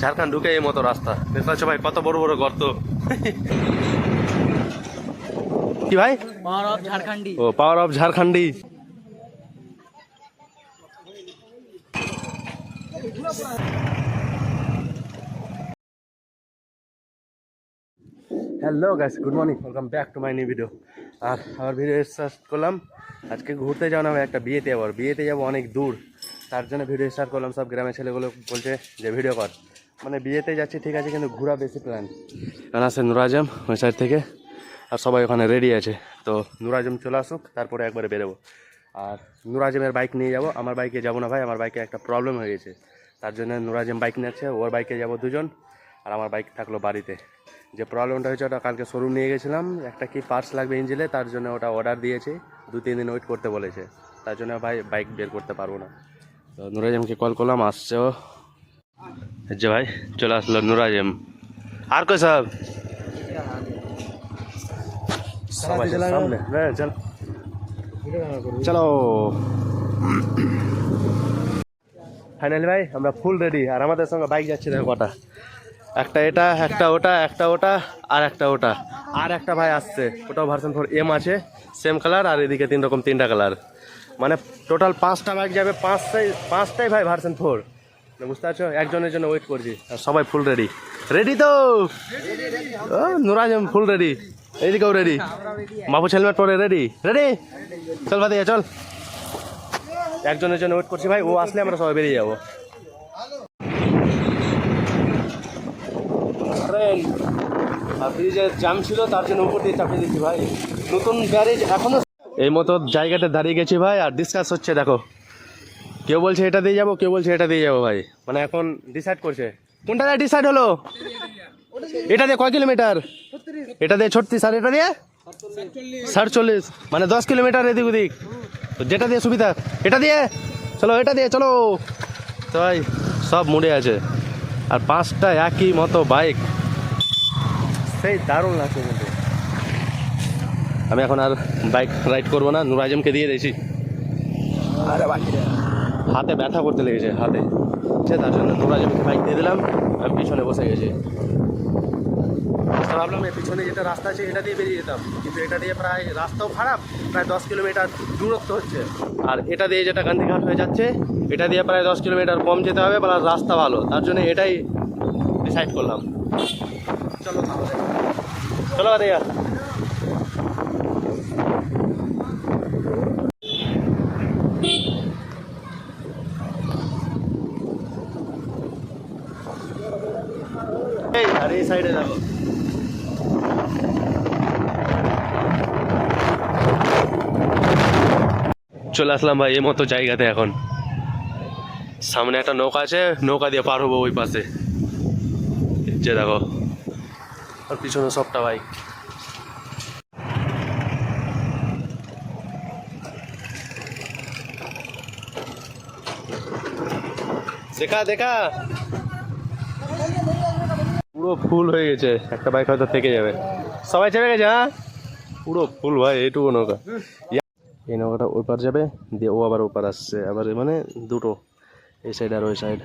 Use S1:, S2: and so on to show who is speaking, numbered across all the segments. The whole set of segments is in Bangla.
S1: ঝাড়খণ্ড ঢুকে এই মতো রাস্তা দেখতে পাচ্ছ ভাই, কত বড় বড় গর্ত। কি ভাই?
S2: Power of Jharkhandi.
S1: ও, power of Jharkhandi. Hello guys, good morning, welcome back to my new video. আর আমার ভিডিও স্টার্ট করলাম। আজকে ঘুরতে যাওয়া না, একটা বিয়েতে যাবো, বিয়েতে যাবো অনেক দূর, তার জন্য ভিডিও স্টার্ট করলাম। সব গ্রামের ছেলেগুলো বলছে যে ভিডিও কর, মানে বিয়েতে যাচ্ছি ঠিক আছে, কিন্তু ঘোরা বেশি প্ল্যান। কারণ আছে নুরাজম ওই সাইড থেকে, আর সবাই ওখানে রেডি আছে। তো নুরাজম চলে আসুক, তারপরে একবারে বেরোবো। আর নুরাজমের বাইক নিয়ে যাব, আমার বাইকে যাবো না ভাই, আমার বাইকে একটা প্রবলেম হয়ে গেছে, তার জন্য নুরাজম বাইক নিচ্ছে, ওর বাইকে যাব দুজন, আর আমার বাইক থাকলো বাড়িতে। যে প্রবলেমটা হয়েছে ওটা কালকে শোরুম নিয়ে গেছিলাম, একটা কি পার্টস লাগবে ইঞ্জিনে, তার জন্য ওটা অর্ডার দিয়েছে, 2-3 দিন ওয়েট করতে বলেছে, তার জন্য ভাই বাইক বের করতে পারবো না। তো নুরাজমকে কল করলাম, আসছে ও, যে ভাই চলে আসলো নুরাজম। আর কই সব সবাই সামনে, হ্যাঁ চল চলো। ফাইনালি ভাই আমরা ফুল রেডি, আর আমাদের সঙ্গে বাইক যাচ্ছে দেখো কটা, একটা এটা, একটা ওটা, একটা ওটা, আর একটা ওটা, আর একটা ভাই আসছে, ওটাও ভার্সন 4 এম আছে, সেম কালার, আর এদিকে 3 রকম 3টা কালার, মানে টোটাল 5টা বাইক যাবে, পাঁচটাই ভাই ভার্সন 4, বুঝতে পারছো? একজনের জন্য ওয়েট করছি, আর সবাই ফুল রেডি। রেডি তো নুরাজম ফুল রেডি, এইদিকেও রেডি, মাপুচ হেলমেট পরে রেডি। রেডি, চল ভাই চল, একজনের জন্য ওয়েট করছি ভাই, ও আসলে আমরা সবাই বেরিয়ে যাবো। আর ব্রিজের জাম ছিল, তার জন্য উপর দিয়ে চাপিয়ে দিচ্ছি ভাই, নতুন গ্যারেজ এখনো। এই মতো জায়গাটা দাঁড়িয়ে গেছি ভাই, আর ডিসকাস হচ্ছে দেখো, কেউ বলছে এটা দিয়ে যাবো, কেউ বলছে এটা দিয়ে যাবো ভাই, মানে এখন ডিসাইড করছে কোনটা ডিসাইড হলো। এটা দিয়ে কয় কিলোমিটার? এটা দিয়ে 36, আর এটা দিয়ে 47, মানে 10 কিলোমিটার এদিক ওদিক, তো যেটা দিয়ে সুবিধা এটা দিয়ে চলো, এটা দিয়ে চলো। তো ভাই সব মুড়ে আছে, আর 5টা একই মতো বাইক, সেই দারুণ লাগছে। কিন্তু আমি এখন আর বাইক রাইড করবো না, নুরাজমকে দিয়ে দিয়েছি। আরে ভাই হাতে ব্যথা করতে লেগেছে, হাতে, তার জন্য নুরাজমকে বাইক দিয়ে দিলাম, আমি পিছনে বসে গেছি। ভাবলাম এই পিছনে যেটা রাস্তা আছে এটা দিয়ে বেরিয়ে যেতাম, কিন্তু এটা দিয়ে প্রায় রাস্তাও খারাপ, প্রায় 10 কিলোমিটার দূরত্ব হচ্ছে, আর এটা দিয়ে যেটা গান্ধীঘাট হয়ে যাচ্ছে, এটা দিয়ে প্রায় 10 কিলোমিটার কম যেতে হবে, প্লাস রাস্তা ভালো, তার জন্য এটাই ডিসাইড করলাম। চলো চলো ভাইয়া। আর এই সাইডে যাবো, চলে আসলাম ভাই এই মতো জায়গাতে। এখন সামনে একটা নৌকা আছে, নৌকা দিয়ে পার হবো ওই পাশে, যে দেখো, আর পিছনে সবটা বাইক। দেখা দেখা পুরো ফুল হয়ে গেছে, একটা বাইক হয়তো থেকে যাবে, সবাই চেপে গেছে। হ্যাঁ পুরো ফুল ভাই, এইটুকু নৌকা, এই নৌকাটা ওই পার যাবে, দিয়ে ও আবার ওপার আসছে, আবার মানে দুটো, এই সাইড আর ওই সাইড।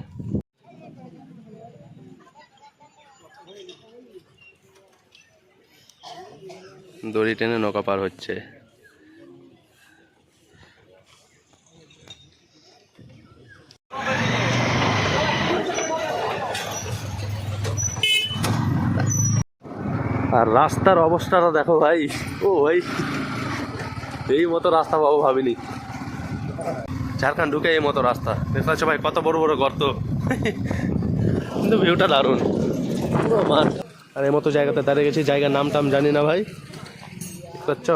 S1: দড়ি টেনে নৌকা পার হচ্ছে। আর রাস্তার অবস্থাটা দেখো ভাই, ও ভাই এই মতো রাস্তা পাবো ভাবিনি, ঝাড়খণ্ড ঢুকে এই মতো রাস্তা দেখতে পাচ্ছ ভাই, কত বড় বড় গর্ত, কিন্তু ভিউটা দারুণ পুরো মাঠ। আর এই মতো জায়গাতে দাঁড়িয়ে গেছি, জায়গার নাম টাম জানি না ভাই, দেখতে পাচ্ছ।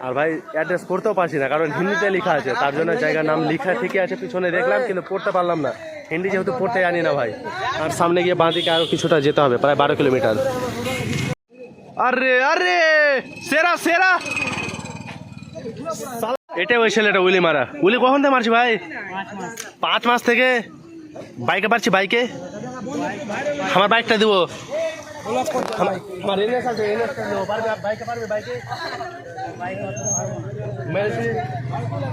S1: আর ভাই অ্যাড্রেস পড়তেও পারছি না, কারণ হিন্দিতে লেখা আছে, তার জন্য জায়গার নাম লেখা ঠিকই আছে, পিছনে দেখলাম কিন্তু পড়তে পারলাম না, হিন্দি যেহেতু পড়তে জানি না ভাই। আর সামনে গিয়ে বাঁ দিকে আরো কিছুটা যেতে হবে, প্রায় 12 কিলোমিটার। আরে আরে সেরা সেরা, এটা ওই ছেলেটা উলি মারা, উলি কখন থেকে মারছি ভাই? 5 মাস থেকে বাইকে পারছি, বাইকে আমার বাইকটা দিব, আমার এনএস আছে, এনএসটা দেবো, পারবে বাইকে, পারবে বাইকে,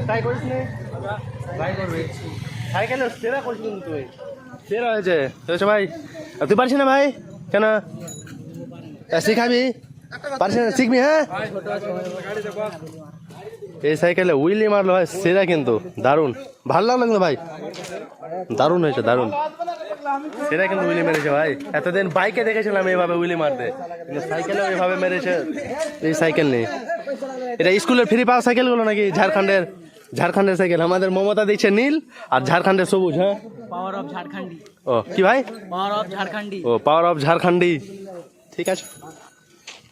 S1: ট্রাই করিস নি, ট্রাই করবে। সাইকেলের সেরা করছিস কিন্তু তুই, সেরা হয়েছে তো ভাই। তুই পারছিস না ভাই? কেন শিখাবি? পারছিস না, শিখবি। হ্যাঁ, এই সাইকেলে উইলি মারলো ভাই, সেরা কিন্তু দারুণ, ভালো লাগলো কিন্তু ভাই, দারুণ হয়েছে, দারুণ সেরা কিন্তু উইলি মেরেছে ভাই। এতদিন বাইকে দেখেছিলাম এইভাবে উইলি মারতে, কিন্তু সাইকেলে এইভাবে মেরেছে। এই সাইকেল নেই, এটা স্কুলের ফ্রি পাওয়া সাইকেলগুলো নাকি? ঝাড়খণ্ডের সাইকেল। আমাদের মমতা দিচ্ছে নীল আর ঝাড়খণ্ডের সবুজ। হ্যাঁ,
S2: পাওয়ার অফ ঝাড়খণ্ডী।
S1: ও কি ভাই?
S2: Power of Jharkhandi.
S1: ও পাওয়ার অফ ঝাড়খণ্ডী, ঠিক আছে।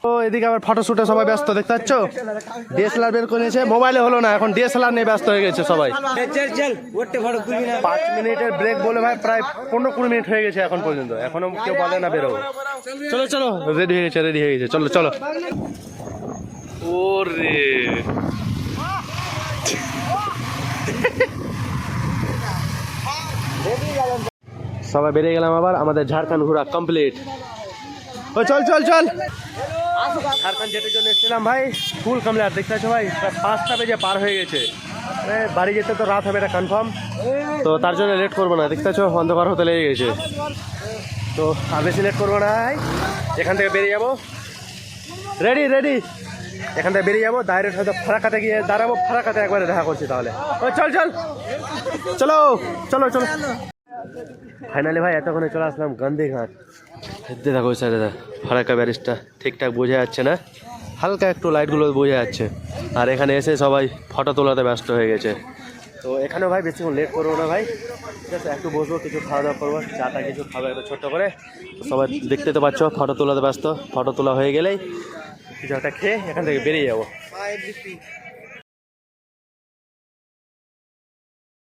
S1: ও এদিকে আবার ফটোশুটে সবাই ব্যস্ত, দেখতে পাচ্ছ? ডিএসএলআর বের করে নিয়েছে, মোবাইলে হলো না, এখন ডিএসএলআর নিয়ে ব্যস্ত হয়ে গেছে সবাই। 5 মিনিটের ব্রেক বলে ভাই প্রায় 15-20 মিনিট হয়ে গেছে এখন পর্যন্ত, এখনো কেউ বলে না বেরোবো। চলো চলো, রেডি হয়ে গেছে, চলো চলো। ওরে সবাই বেরিয়ে গেলাম আবার, আমাদের ঝাড়খণ্ড ঘোরা কমপ্লিট। ও চল চল চল, ঝাড়খণ্ড যেতে জন্য এসেছিলাম ভাই, ফুল কমপ্লিট। দেখতে পাচ্ছ ভাই, 5টা বেজে পার হয়ে গেছে। বাড়ি যেতে তো রাত হবে, এটা কনফার্ম, তো তার জন্য লেট করবো না। দেখতে পাচ্ছ অন্ধকার হতে লেগে গেছে, তো আর বেশি লেট করবো না। এখান থেকে বেরিয়ে যাবো, রেডি রেডি, এখান থেকে বেরিয়ে যাবো ডাইরেক্ট, হয়তো ফারাক্কাতে গিয়ে দাঁড়াবো, ফারাক্কাতে একবারে দেখা করছি তাহলে। ও চল চল চলো চলো চলো। ফাইনালি ভাই এতক্ষণে চলে আসলাম গান্ধীঘাট। হেঁটে দেখো ওই সাইডে, ফারাক্কা ব্যারিজটা ঠিকঠাক বোঝা যাচ্ছে না, হালকা একটু লাইটগুলো বোঝা যাচ্ছে। আর এখানে এসে সবাই ফটো তোলাতে ব্যস্ত হয়ে গেছে, তো এখানেও ভাই বেশিক্ষণ লেট করবো না ভাই, ঠিক আছে? একটু বসবো, কিছু খাওয়া দাওয়া করবো, চাটা কিছু খাবো একটু ছোট্ট করে। সবাই দেখতে তো পাচ্ছ ফটো তোলাতে ব্যস্ত, ফটো তোলা হয়ে গেলেই কিছু একটা খেয়ে এখান থেকে বেরিয়ে যাবো।